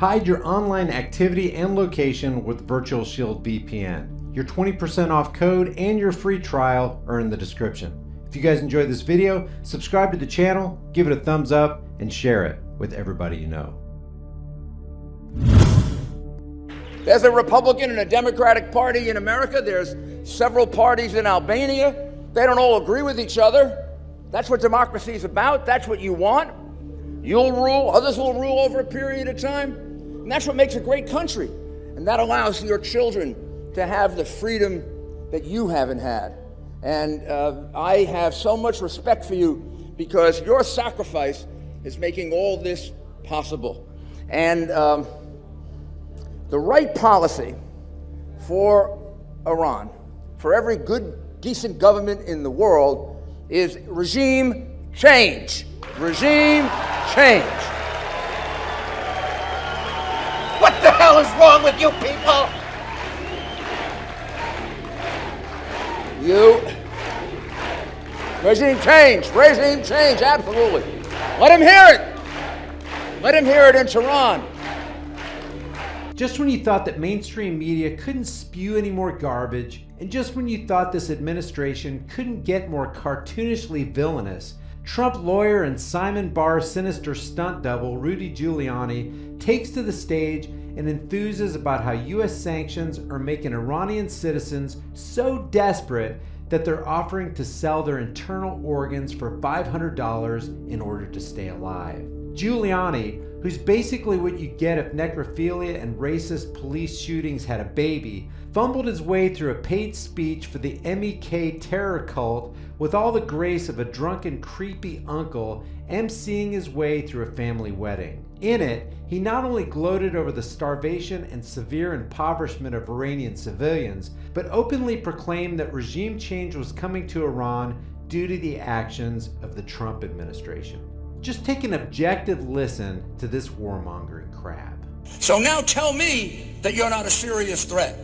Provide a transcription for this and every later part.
Hide your online activity and location with Virtual Shield VPN. Your 20% off code and your free trial are in the description. If you guys enjoyed this video, subscribe to the channel, give it a thumbs up, and share it with everybody you know. There's a Republican and a Democratic Party in America. There's several parties in Albania. They don't all agree with each other. That's what democracy is about. That's what you want. You'll rule, others will rule over a period of time. And that's what makes a great country. And that allows your children to have the freedom that you haven't had. And I have so much respect for you because your sacrifice is making all this possible. And the right policy for Iran, for every good, decent government in the world, is regime change. Regime change. What the hell is wrong with you people? Regime change, absolutely. Let him hear it. Let him hear it in Tehran. Just when you thought that mainstream media couldn't spew any more garbage, and just when you thought this administration couldn't get more cartoonishly villainous, Trump lawyer and Simon Barr's sinister stunt double, Rudy Giuliani, takes to the stage and enthuses about how US sanctions are making Iranian citizens so desperate that they're offering to sell their internal organs for $500 in order to stay alive. Giuliani, who's basically what you get if necrophilia and racist police shootings had a baby, fumbled his way through a paid speech for the MEK terror cult with all the grace of a drunken, creepy uncle emceeing his way through a family wedding. In it, he not only gloated over the starvation and severe impoverishment of Iranian civilians, but openly proclaimed that regime change was coming to Iran due to the actions of the Trump administration. Just take an objective listen to this warmongering crap. So now tell me that you're not a serious threat.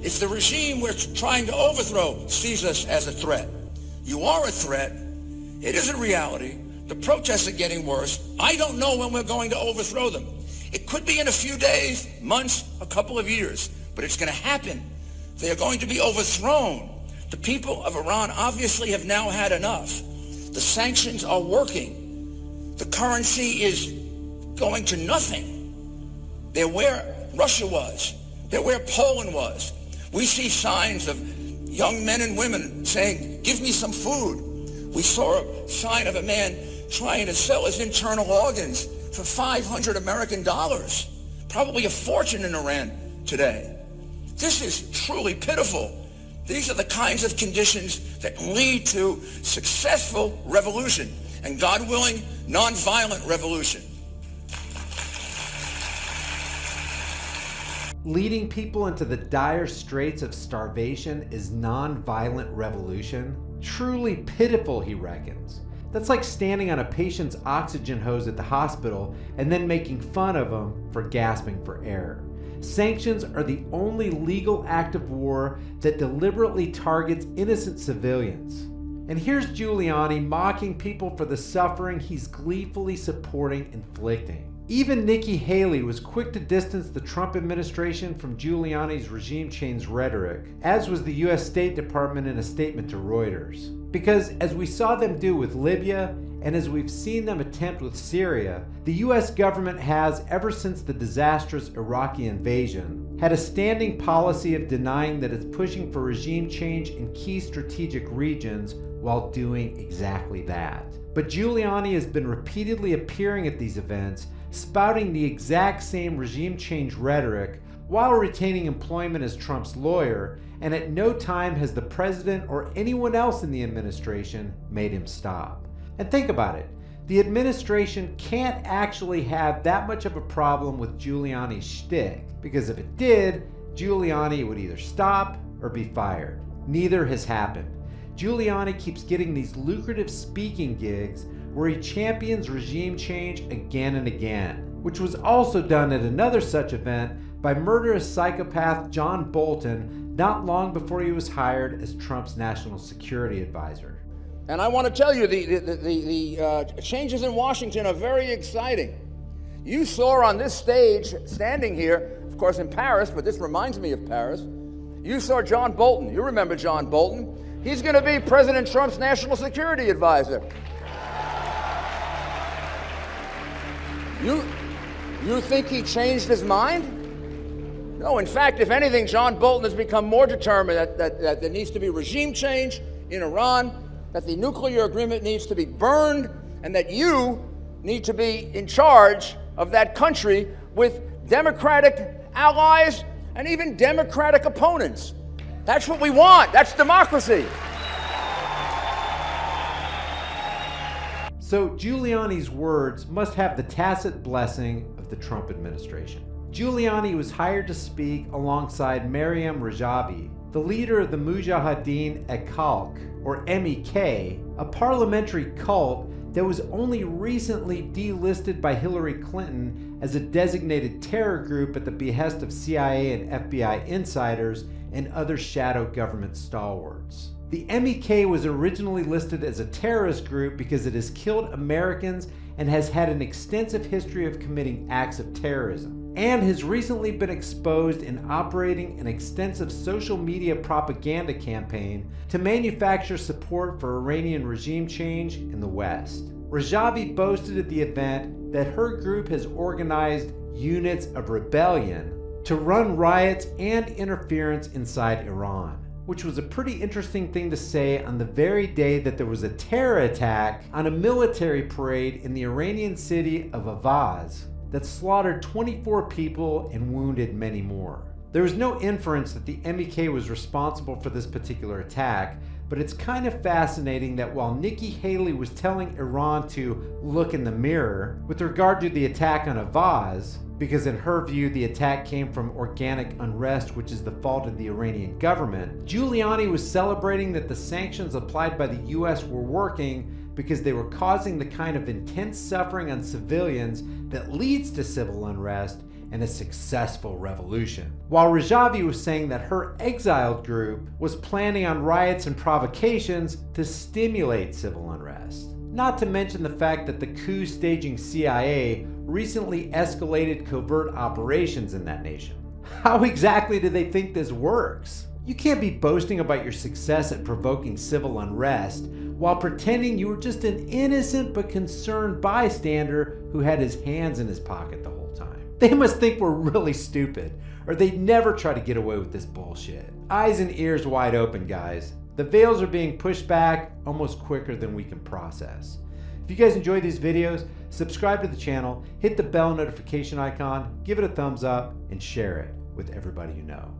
If the regime we're trying to overthrow sees us as a threat, you are a threat. It is a reality. The protests are getting worse. I don't know when we're going to overthrow them. It could be in a few days, months, a couple of years, but it's going to happen. They are going to be overthrown. The people of Iran obviously have now had enough. The sanctions are working. The currency is going to nothing. They're where Russia was. They're where Poland was. We see signs of young men and women saying, give me some food. We saw a sign of a man trying to sell his internal organs for $500 American, probably a fortune in Iran today. This is truly pitiful. These are the kinds of conditions that lead to successful revolution, and God willing, nonviolent revolution. Leading people into the dire straits of starvation is nonviolent revolution? Truly pitiful, he reckons. That's like standing on a patient's oxygen hose at the hospital and then making fun of them for gasping for air. Sanctions are the only legal act of war that deliberately targets innocent civilians. And here's Giuliani mocking people for the suffering he's gleefully supporting inflicting. Even Nikki Haley was quick to distance the Trump administration from Giuliani's regime change rhetoric, as was the US State Department in a statement to Reuters. Because as we saw them do with Libya, and as we've seen them attempt with Syria, the US government has, ever since the disastrous Iraqi invasion, had a standing policy of denying that it's pushing for regime change in key strategic regions while doing exactly that. But Giuliani has been repeatedly appearing at these events, spouting the exact same regime change rhetoric while retaining employment as Trump's lawyer, and at no time has the president or anyone else in the administration made him stop. And think about it, the administration can't actually have that much of a problem with Giuliani's shtick, because if it did, Giuliani would either stop or be fired. Neither has happened. Giuliani keeps getting these lucrative speaking gigs where he champions regime change again and again, which was also done at another such event by murderous psychopath John Bolton not long before he was hired as Trump's national security advisor. And I want to tell you, the changes in Washington are very exciting. You saw on this stage, standing here, of course in Paris, but this reminds me of Paris, you saw John Bolton. You remember John Bolton. He's going to be President Trump's national security advisor. You think he changed his mind? No, in fact, if anything, John Bolton has become more determined that there needs to be regime change in Iran, that the nuclear agreement needs to be burned, and that you need to be in charge of that country with democratic allies and even democratic opponents. That's what we want. That's democracy. So Giuliani's words must have the tacit blessing of the Trump administration. Giuliani was hired to speak alongside Maryam Rajavi, the leader of the Mujahideen Khalq, or MEK, a parliamentary cult that was only recently delisted by Hillary Clinton as a designated terror group at the behest of CIA and FBI insiders and other shadow government stalwarts. The MEK was originally listed as a terrorist group because it has killed Americans and has had an extensive history of committing acts of terrorism, and has recently been exposed in operating an extensive social media propaganda campaign to manufacture support for Iranian regime change in the West. Rajavi boasted at the event that her group has organized units of rebellion to run riots and interference inside Iran, which was a pretty interesting thing to say on the very day that there was a terror attack on a military parade in the Iranian city of Avaz that slaughtered 24 people and wounded many more. There was no inference that the MEK was responsible for this particular attack, but it's kind of fascinating that while Nikki Haley was telling Iran to look in the mirror with regard to the attack on Avaz, because in her view the attack came from organic unrest, which is the fault of the Iranian government, Giuliani was celebrating that the sanctions applied by the US were working because they were causing the kind of intense suffering on civilians that leads to civil unrest and a successful revolution. While Rajavi was saying that her exiled group was planning on riots and provocations to stimulate civil unrest. Not to mention the fact that the coup staging CIA recently escalated covert operations in that nation. How exactly do they think this works? You can't be boasting about your success at provoking civil unrest while pretending you were just an innocent but concerned bystander who had his hands in his pocket the whole time. They must think we're really stupid, or they'd never try to get away with this bullshit. Eyes and ears wide open, guys. The veils are being pushed back almost quicker than we can process. If you guys enjoy these videos, subscribe to the channel, hit the bell notification icon, give it a thumbs up, and share it with everybody you know.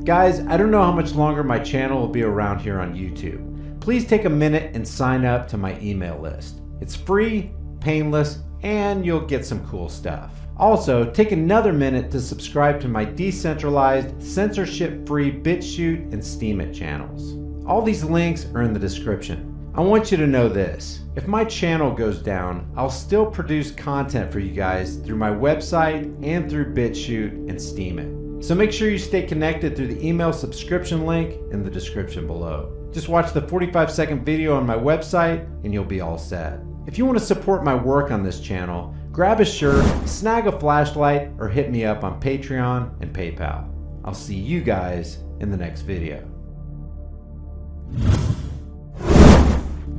Guys, I don't know how much longer my channel will be around here on YouTube. Please take a minute and sign up to my email list. It's free, painless, and you'll get some cool stuff. Also, take another minute to subscribe to my decentralized, censorship-free BitChute and Steemit channels. All these links are in the description. I want you to know this. If my channel goes down, I'll still produce content for you guys through my website and through BitChute and Steemit. So make sure you stay connected through the email subscription link in the description below. Just watch the 45-second video on my website and you'll be all set. If you want to support my work on this channel, grab a shirt, snag a flashlight, or hit me up on Patreon and PayPal. I'll see you guys in the next video.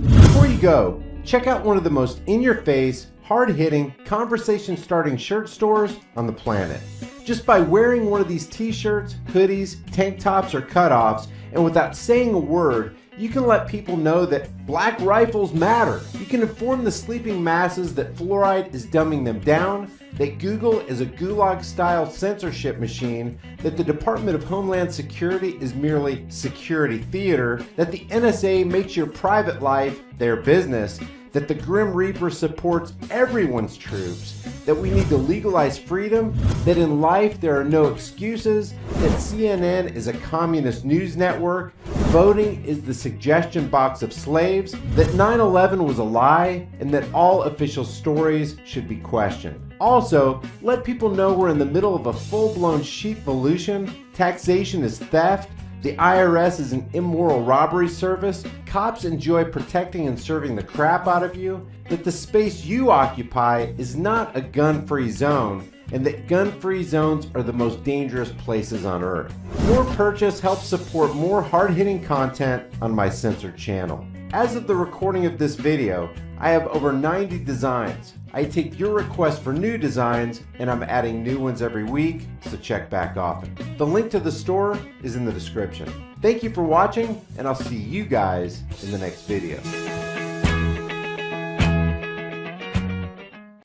Before you go, check out one of the most in-your-face, hard-hitting, conversation-starting shirt stores on the planet. Just by wearing one of these t-shirts, hoodies, tank tops, or cutoffs, and without saying a word, you can let people know that black rifles matter. You can inform the sleeping masses that fluoride is dumbing them down, that Google is a gulag-style censorship machine, that the Department of Homeland Security is merely security theater, that the NSA makes your private life their business, that the Grim Reaper supports everyone's troops, that we need to legalize freedom, that in life there are no excuses, that CNN is a communist news network, voting is the suggestion box of slaves, that 9/11 was a lie, and that all official stories should be questioned. Also, let people know we're in the middle of a full-blown sheep-volution, taxation is theft, The IRS is an immoral robbery service. Cops enjoy protecting and serving the crap out of you. That the space you occupy is not a gun-free zone, and that gun-free zones are the most dangerous places on earth. Your purchase helps support more hard-hitting content on my censored channel. As of the recording of this video, I have over 90 designs. I take your requests for new designs, and I'm adding new ones every week, so check back often. The link to the store is in the description. Thank you for watching, and I'll see you guys in the next video.